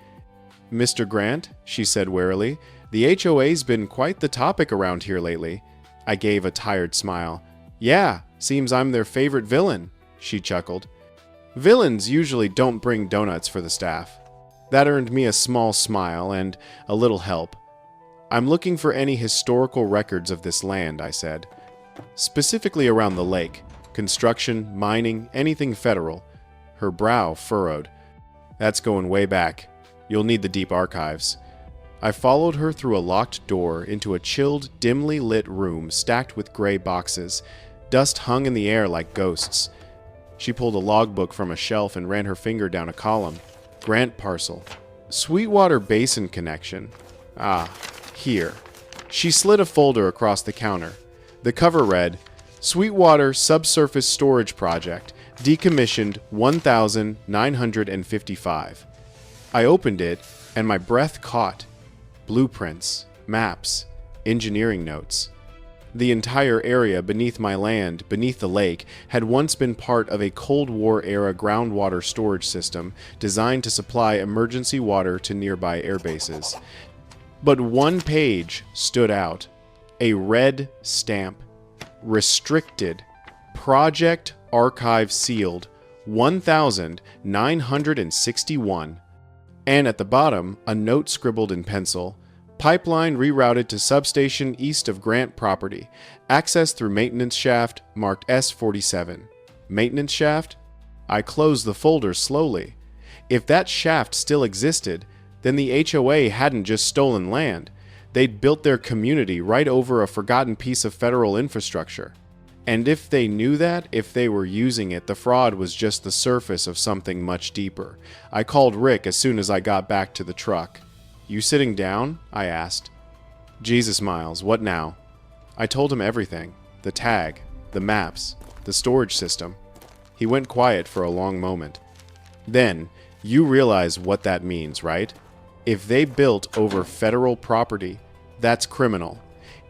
"Mr. Grant," she said warily, "the HOA's been quite the topic around here lately." I gave a tired smile. "Yeah, seems I'm their favorite villain," she chuckled. Villains usually don't bring donuts for the staff. That earned me a small smile and a little help. "I'm looking for any historical records of this land," I said. "Specifically around the lake. Construction, mining, anything federal." Her brow furrowed. "That's going way back. You'll need the deep archives." I followed her through a locked door into a chilled, dimly lit room stacked with gray boxes. Dust hung in the air like ghosts. She pulled a logbook from a shelf and ran her finger down a column. Grant parcel. Sweetwater Basin connection. Ah, here. She slid a folder across the counter. The cover read, "Sweetwater Subsurface Storage Project, decommissioned 1955. I opened it, and my breath caught. Blueprints, maps, engineering notes. The entire area beneath my land, beneath the lake, had once been part of a Cold War-era groundwater storage system designed to supply emergency water to nearby air bases. But one page stood out. A red stamp. Restricted. Project Archive sealed. 1961. And at the bottom, a note scribbled in pencil. Pipeline rerouted to substation east of Grant property. Access through maintenance shaft marked S47. Maintenance shaft? I closed the folder slowly. If that shaft still existed, then the HOA hadn't just stolen land. They'd built their community right over a forgotten piece of federal infrastructure. And if they knew that, if they were using it, the fraud was just the surface of something much deeper. I called Rick as soon as I got back to the truck. "You sitting down?" I asked. "Jesus, Miles, what now?" I told him everything. The tag, the maps, the storage system. He went quiet for a long moment. "Then, you realize what that means, right? If they built over federal property, that's criminal.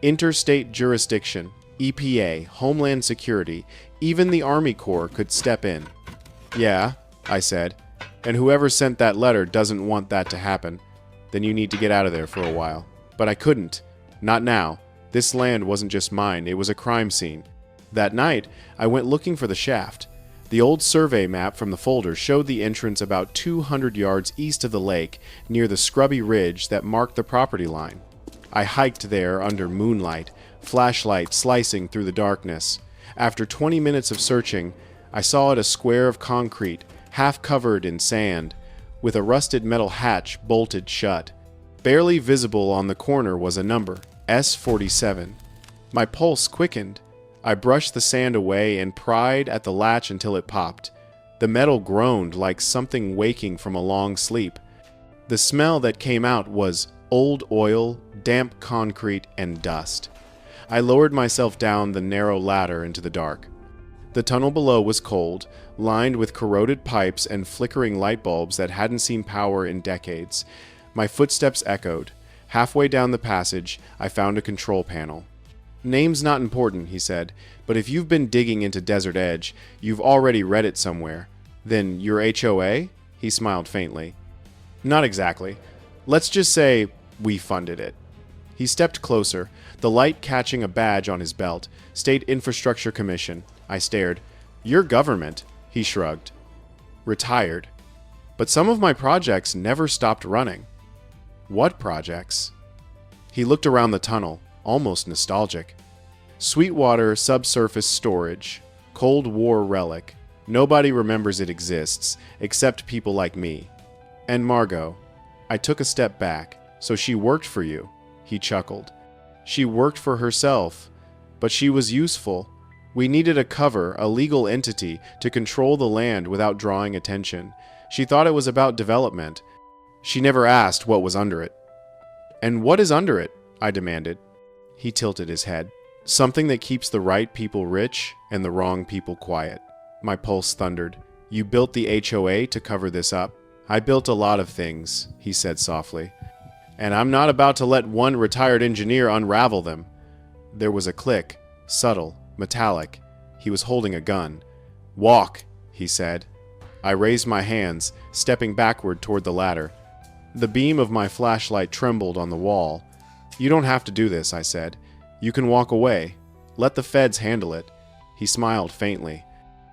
Interstate jurisdiction, EPA, Homeland Security, even the Army Corps could step in." "Yeah," I said, "and whoever sent that letter doesn't want that to happen. Then you need to get out of there for a while." But I couldn't. Not now. This land wasn't just mine, it was a crime scene. That night, I went looking for the shaft. The old survey map from the folder showed the entrance about 200 yards east of the lake, near the scrubby ridge that marked the property line. I hiked there under moonlight, flashlight slicing through the darkness. After 20 minutes of searching, I saw it a square of concrete, half covered in sand, with a rusted metal hatch bolted shut. Barely visible on the corner was a number, S47. My pulse quickened. I brushed the sand away and pried at the latch until it popped. The metal groaned like something waking from a long sleep. The smell that came out was old oil, damp concrete, and dust. I lowered myself down the narrow ladder into the dark. The tunnel below was cold, lined with corroded pipes and flickering light bulbs that hadn't seen power in decades. My footsteps echoed. Halfway down the passage, I found a control panel. "Name's not important," he said, "but if you've been digging into Desert Edge, you've already read it somewhere. Then you're HOA?" He smiled faintly. "Not exactly. Let's just say we funded it." He stepped closer, the light catching a badge on his belt. "State Infrastructure Commission." I stared. "Your government," he shrugged. "Retired. But some of my projects never stopped running." "What projects?" He looked around the tunnel, almost nostalgic. "Sweetwater subsurface storage. Cold War relic. Nobody remembers it exists, except people like me. And Margot." I took a step back. "So she worked for you?" He chuckled. "She worked for herself, but she was useful. We needed a cover, a legal entity, to control the land without drawing attention. She thought it was about development. She never asked what was under it." "And what is under it?" I demanded. He tilted his head. "Something that keeps the right people rich and the wrong people quiet." My pulse thundered. "You built the HOA to cover this up?" "I built a lot of things," he said softly. "And I'm not about to let one retired engineer unravel them." There was a click, subtle, metallic. He was holding a gun. "Walk," he said. I raised my hands, stepping backward toward the ladder. The beam of my flashlight trembled on the wall. "You don't have to do this," I said. "You can walk away. Let the feds handle it." He smiled faintly.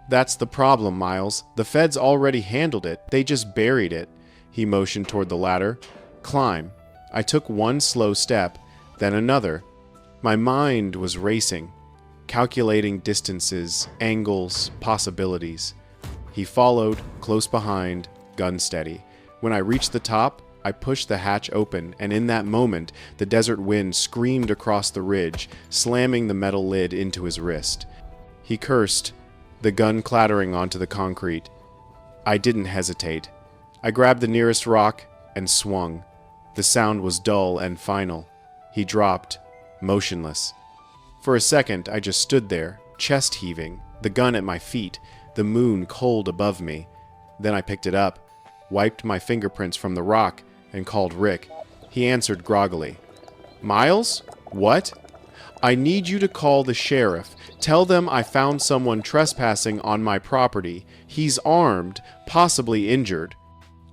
"That's the problem, Miles. The feds already handled it. They just buried it." He motioned toward the ladder. "Climb." I took one slow step, then another. My mind was racing, calculating distances, angles, possibilities. He followed, close behind, gun steady. When I reached the top, I pushed the hatch open, and in that moment, the desert wind screamed across the ridge, slamming the metal lid into his wrist. He cursed, the gun clattering onto the concrete. I didn't hesitate. I grabbed the nearest rock and swung. The sound was dull and final. He dropped, motionless. For a second, I just stood there, chest heaving, the gun at my feet, the moon cold above me. Then I picked it up, wiped my fingerprints from the rock, and called Rick. He answered groggily. "Miles? What?" "I need you to call the sheriff. Tell them I found someone trespassing on my property. He's armed, possibly injured.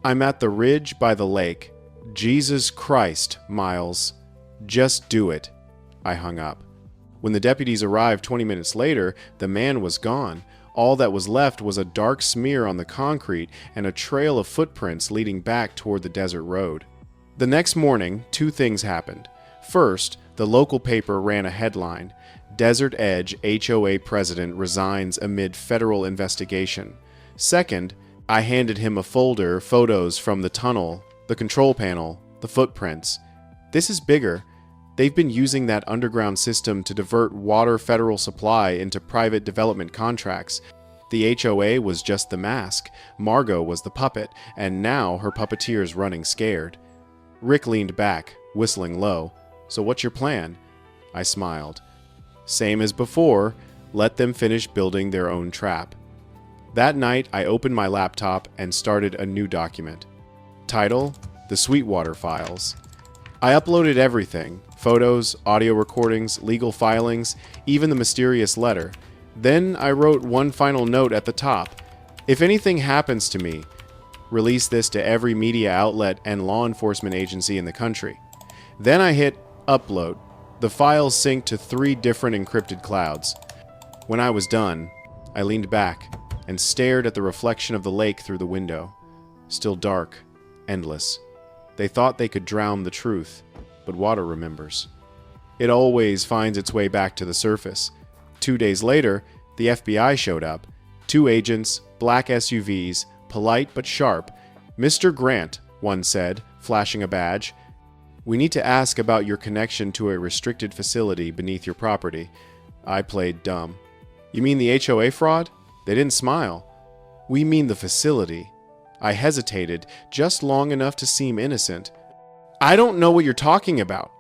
I'm at the ridge by the lake. Jesus Christ, Miles. Just do it." I hung up. When the deputies arrived 20 minutes later, the man was gone. All that was left was a dark smear on the concrete and a trail of footprints leading back toward the desert road. The next morning, two things happened. First, the local paper ran a headline, "Desert Edge HOA President Resigns Amid Federal Investigation." Second, I handed him a folder, photos from the tunnel, the control panel, the footprints. This is bigger. They've been using that underground system to divert water federal supply into private development contracts. The HOA was just the mask, Margot was the puppet, and now her puppeteer's running scared. Rick leaned back, whistling low. So what's your plan? I smiled. Same as before, let them finish building their own trap. That night, I opened my laptop and started a new document. Title: The Sweetwater Files. I uploaded everything: photos, audio recordings, legal filings, even the mysterious letter. Then I wrote one final note at the top. If anything happens to me, release this to every media outlet and law enforcement agency in the country. Then I hit upload. The files synced to 3 different encrypted clouds. When I was done, I leaned back and stared at the reflection of the lake through the window. Still dark, endless. They thought they could drown the truth, but water remembers. It always finds its way back to the surface. 2 days later, the FBI showed up. 2 agents, black SUVs, polite but sharp. "Mr. Grant," one said, flashing a badge. "We need to ask about your connection to a restricted facility beneath your property." I played dumb. "You mean the HOA fraud?" They didn't smile. "We mean the facility." I hesitated, just long enough to seem innocent. "I don't know what you're talking about."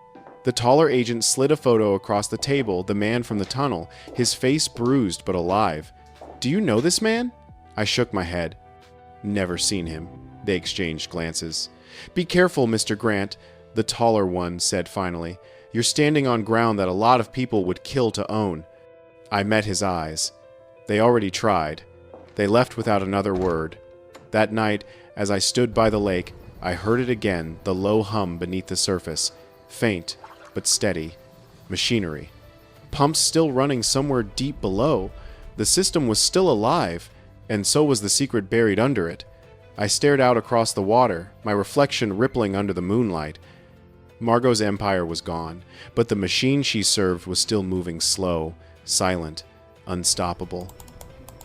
The taller agent slid a photo across the table, the man from the tunnel, his face bruised but alive. "Do you know this man?" I shook my head. "Never seen him." They exchanged glances. "Be careful, Mr. Grant," the taller one said finally. "You're standing on ground that a lot of people would kill to own." I met his eyes. They already tried. They left without another word. That night, as I stood by the lake, I heard it again, the low hum beneath the surface. Faint, but steady. Machinery. Pumps still running somewhere deep below. The system was still alive, and so was the secret buried under it. I stared out across the water, my reflection rippling under the moonlight. Margot's empire was gone, but the machine she served was still moving slow, silent, unstoppable.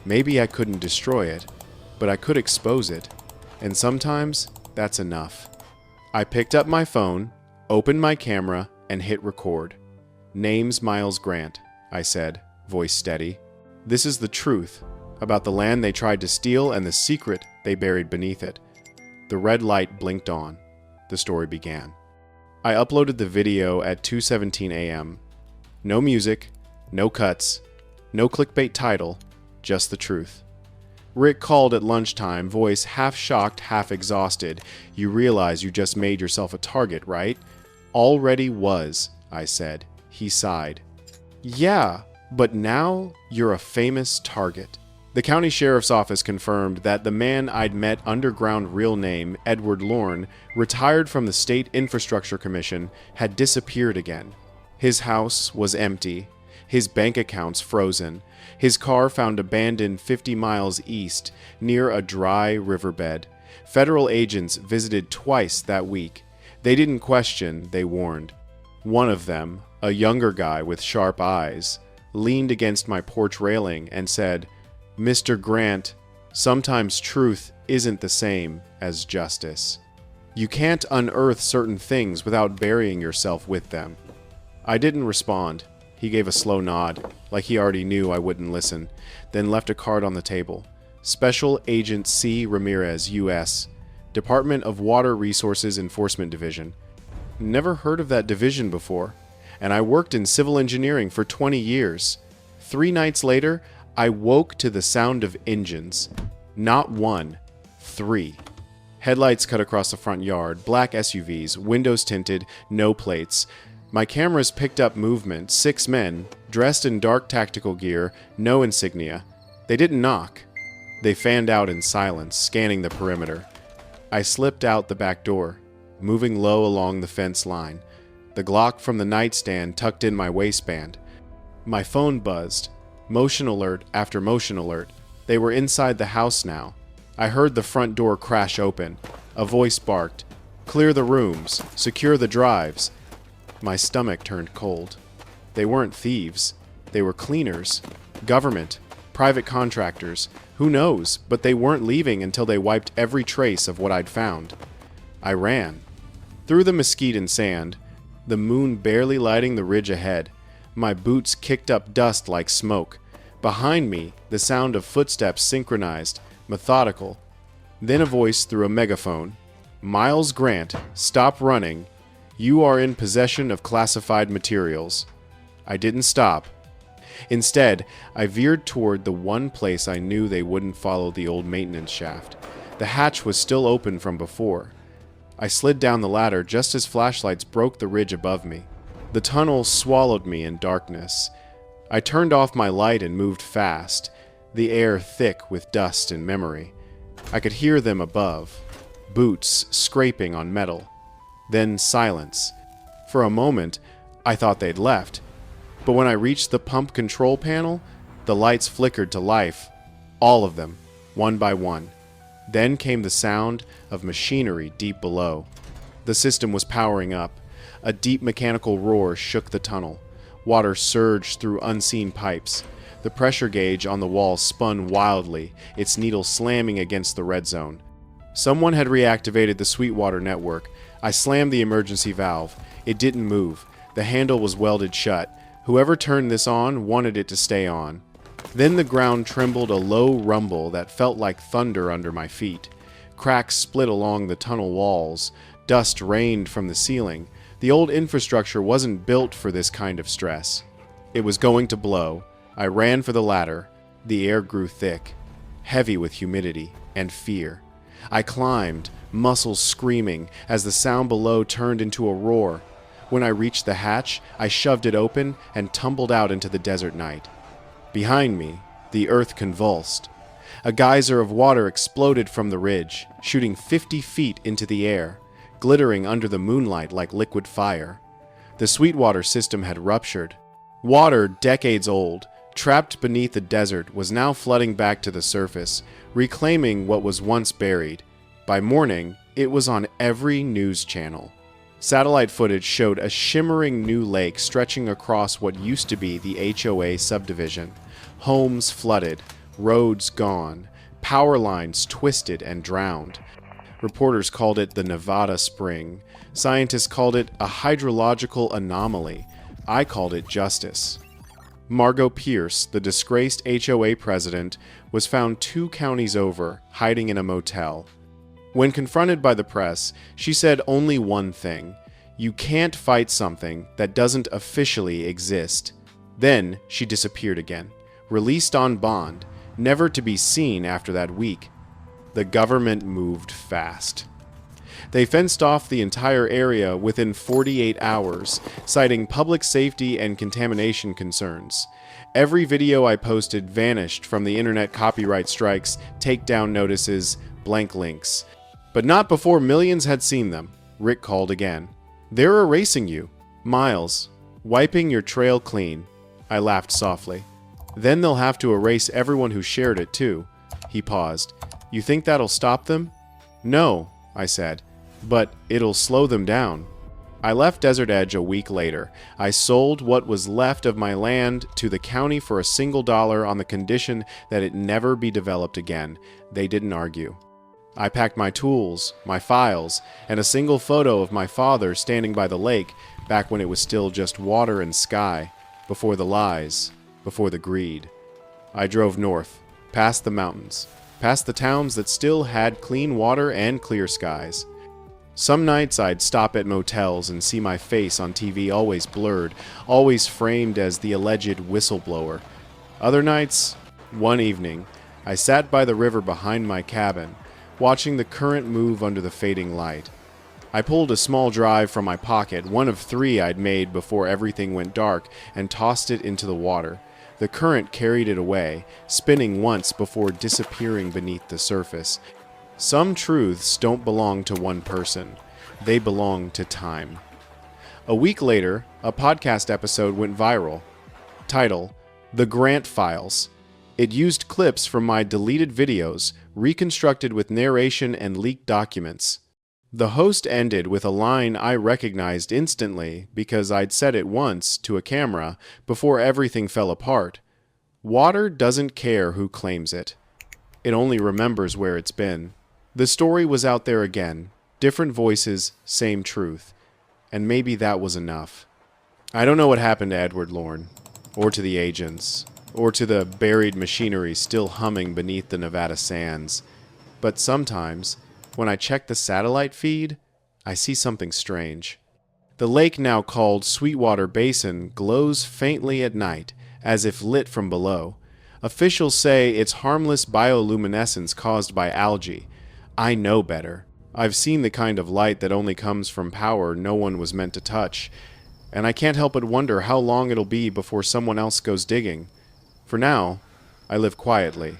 Maybe I couldn't destroy it, but I could expose it, and sometimes that's enough. I picked up my phone, opened my camera, and hit record. "Name's Miles Grant," I said, voice steady. "This is the truth about the land they tried to steal and the secret they buried beneath it." The red light blinked on. The story began. I uploaded the video at 2:17 a.m. No music, no cuts, no clickbait title, just the truth. Rick called at lunchtime, voice half shocked, half exhausted. "You realize you just made yourself a target, right?" "Already was," I said. He sighed. "Yeah, but now you're a famous target." The county sheriff's office confirmed that the man I'd met underground, real name, Edward Lorne, retired from the State Infrastructure Commission, had disappeared again. His house was empty, his bank accounts frozen, his car found abandoned 50 miles east, near a dry riverbed. Federal agents visited twice that week. They didn't question, they warned. One of them, a younger guy with sharp eyes, leaned against my porch railing and said, "Mr. Grant, sometimes truth isn't the same as justice. You can't unearth certain things without burying yourself with them." I didn't respond. He gave a slow nod, like he already knew I wouldn't listen, then left a card on the table. Special Agent C. Ramirez, U.S., Department of Water Resources Enforcement Division. Never heard of that division before, and I worked in civil engineering for 20 years. 3 nights later, I woke to the sound of engines. Not 1, 3. Headlights cut across the front yard, black SUVs, windows tinted, no plates. My cameras picked up movement, 6 men, dressed in dark tactical gear, no insignia. They didn't knock. They fanned out in silence, scanning the perimeter. I slipped out the back door, moving low along the fence line. The Glock from the nightstand tucked in my waistband. My phone buzzed. Motion alert after motion alert. They were inside the house now. I heard the front door crash open. A voice barked, "Clear the rooms, secure the drives." My stomach turned cold. They weren't thieves. They were cleaners. Government. Private contractors. Who knows, but they weren't leaving until they wiped every trace of what I'd found. I ran. Through the mesquite and sand, the moon barely lighting the ridge ahead. My boots kicked up dust like smoke. Behind me, the sound of footsteps synchronized, methodical. Then a voice through a megaphone. "Miles Grant, stop running. You are in possession of classified materials." I didn't stop. Instead, I veered toward the one place I knew they wouldn't follow the old maintenance shaft. The hatch was still open from before. I slid down the ladder just as flashlights broke the ridge above me. The tunnel swallowed me in darkness. I turned off my light and moved fast, the air thick with dust and memory. I could hear them above, boots scraping on metal. Then silence. For a moment, I thought they'd left. But when I reached the pump control panel, the lights flickered to life. All of them, one by one. Then came the sound of machinery deep below. The system was powering up. A deep mechanical roar shook the tunnel. Water surged through unseen pipes. The pressure gauge on the wall spun wildly, its needle slamming against the red zone. Someone had reactivated the Sweetwater network. I slammed the emergency valve. It didn't move. The handle was welded shut. Whoever turned this on wanted it to stay on. Then the ground trembled a low rumble that felt like thunder under my feet. Cracks split along the tunnel walls. Dust rained from the ceiling. The old infrastructure wasn't built for this kind of stress. It was going to blow. I ran for the ladder. The air grew thick, heavy with humidity and fear. I climbed, muscles screaming, as the sound below turned into a roar. When I reached the hatch, I shoved it open and tumbled out into the desert night. Behind me, the earth convulsed. A geyser of water exploded from the ridge, shooting 50 feet into the air, glittering under the moonlight like liquid fire. The Sweetwater system had ruptured. Water, decades old, trapped beneath the desert, was now flooding back to the surface, reclaiming what was once buried. By morning, it was on every news channel. Satellite footage showed a shimmering new lake stretching across what used to be the HOA subdivision. Homes flooded, roads gone, power lines twisted and drowned. Reporters called it the Nevada Spring. Scientists called it a hydrological anomaly. I called it justice. Margot Pierce, the disgraced HOA president, was found 2 counties over, hiding in a motel. When confronted by the press, she said only one thing: you can't fight something that doesn't officially exist. Then she disappeared again, released on bond, never to be seen after that week. The government moved fast. They fenced off the entire area within 48 hours, citing public safety and contamination concerns. Every video I posted vanished from the internet copyright strikes, takedown notices, blank links. But not before millions had seen them. Rick called again. "They're erasing you. Miles, wiping your trail clean." I laughed softly. "Then they'll have to erase everyone who shared it too." He paused. "You think that'll stop them?" "No," I said, "but it'll slow them down." I left Desert Edge a week later. I sold what was left of my land to the county for $1 on the condition that it never be developed again. They didn't argue. I packed my tools, my files, and a single photo of my father standing by the lake back when it was still just water and sky, before the lies, before the greed. I drove north, past the mountains, past the towns that still had clean water and clear skies. Some nights I'd stop at motels and see my face on TV always blurred, always framed as the alleged whistleblower. Other nights, one evening, I sat by the river behind my cabin, watching the current move under the fading light. I pulled a small drive from my pocket, one of 3 I'd made before everything went dark, and tossed it into the water. The current carried it away, spinning once before disappearing beneath the surface. Some truths don't belong to one person. They belong to time. A week later, a podcast episode went viral. Title: The Grant Files. It used clips from my deleted videos, reconstructed with narration and leaked documents. The host ended with a line I recognized instantly because I'd said it once to a camera before everything fell apart. Water doesn't care who claims it. It only remembers where it's been. The story was out there again. Different voices, same truth. And maybe that was enough. I don't know what happened to Edward Lorne, or to the agents, or to the buried machinery still humming beneath the Nevada sands. But sometimes, when I check the satellite feed, I see something strange. The lake now called Sweetwater Basin glows faintly at night, as if lit from below. Officials say it's harmless bioluminescence caused by algae. I know better. I've seen the kind of light that only comes from power no one was meant to touch, and I can't help but wonder how long it'll be before someone else goes digging. For now, I live quietly.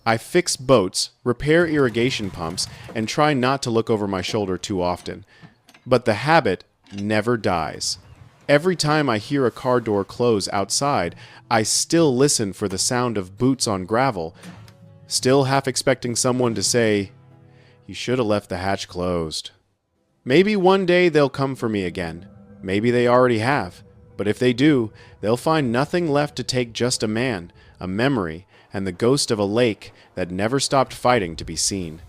I fix boats, repair irrigation pumps, and try not to look over my shoulder too often. But the habit never dies. Every time I hear a car door close outside, I still listen for the sound of boots on gravel, still half expecting someone to say, "You should have left the hatch closed." Maybe one day they'll come for me again. Maybe they already have. But if they do, they'll find nothing left to take just a man, a memory, and the ghost of a lake that never stopped fighting to be seen.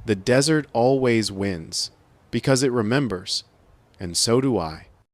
The desert always wins, because it remembers, and so do I.